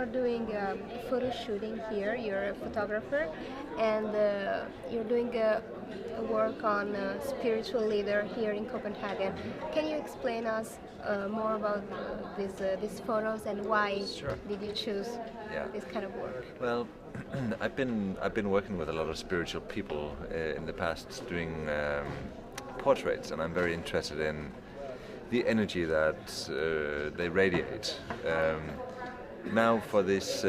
you're doing photo shooting here. You're a photographer, and you're doing a work on a spiritual leader here in Copenhagen. Can you explain us more about these photos and why Sure. did you choose Yeah. this kind of work? Well, I've been working with a lot of spiritual people in the past, doing portraits, and I'm very interested in the energy that they radiate. Now for this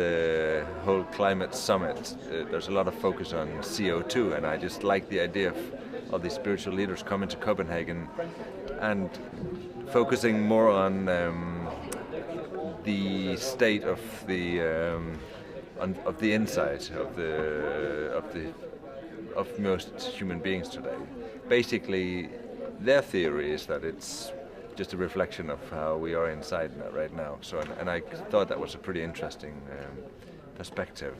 whole climate summit, there's a lot of focus on CO2, and I just like the idea of these spiritual leaders coming to Copenhagen and focusing more on the state of the inside of most human beings today. Basically, their theory is that it's just a reflection of how we are inside right now. So, and I thought that was a pretty interesting perspective.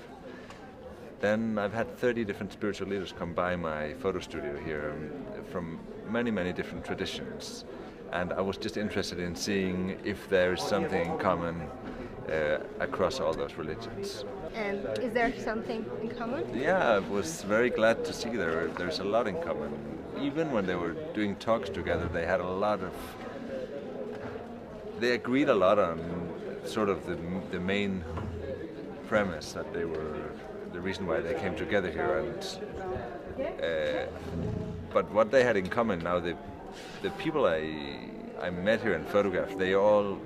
Then I've had 30 different spiritual leaders come by my photo studio here from many different traditions. And I was just interested in seeing if there is something in common across all those religions. And is there something in common? Yeah, I was very glad to see there's a lot in common. Even when they were doing talks together, they had a lot of... They agreed a lot on sort of the main premise that they were the reason why they came together here. And but what they had in common now, the people I met here and photographed, they all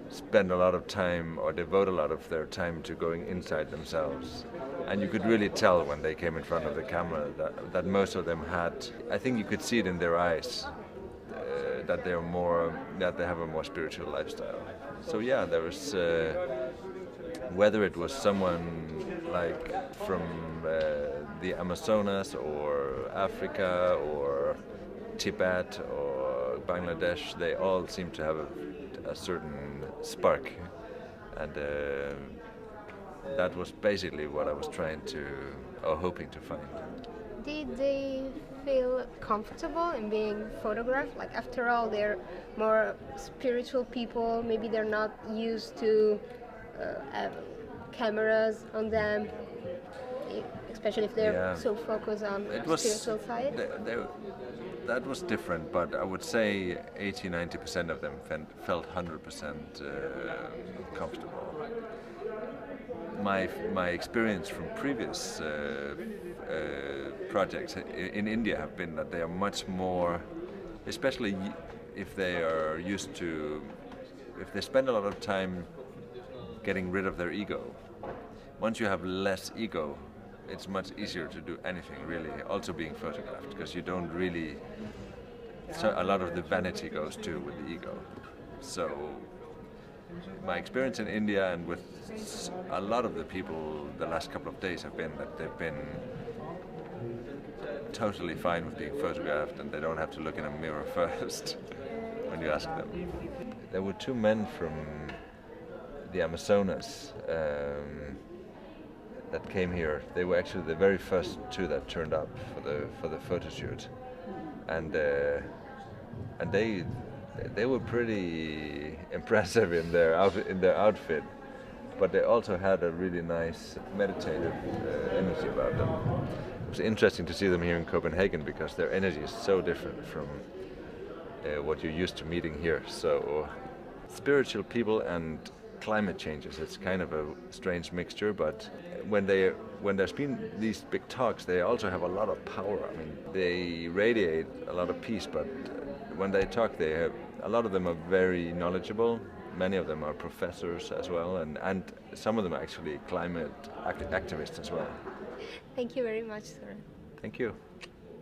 spend a lot of time or devote a lot of their time to going inside themselves. And you could really tell when they came in front of the camera that most of them had, I think you could see it in their eyes, that they have a more spiritual lifestyle. So yeah, there was, whether it was someone like from the Amazonas or Africa or Tibet or Bangladesh, they all seem to have a certain spark, and that was basically what I was trying to, or hoping to find. Did they feel comfortable in being photographed? Like, after all, they're more spiritual people. Maybe they're not used to have cameras on them, especially if they're so focused on the spiritual side. That was different, but I would say 80-90% of them felt 100% comfortable. My experience from previous projects in India have been that they are much more, especially if they are used to, if they spend a lot of time getting rid of their ego. Once you have less ego, it's much easier to do anything, really, also being photographed, because you don't really, so a lot of the vanity goes too with the ego. So my experience in India and with a lot of the people the last couple of days have been that they've been totally fine with being photographed, and they don't have to look in a mirror first when you ask them. There were two men from the Amazonas that came here. They were actually the very first two that turned up for the photo shoot, and they were pretty impressive in their outfit, but they also had a really nice meditative energy about them. It was interesting to see them here in Copenhagen because their energy is so different from what you're used to meeting here. So spiritual people and climate changes, it's kind of a strange mixture, but when there's been these big talks, they also have a lot of power. I mean, they radiate a lot of peace, but when they talk, a lot of them are very knowledgeable. Many of them are professors as well, and some of them are actually climate activists as well. Thank you very much, Soren. Thank you.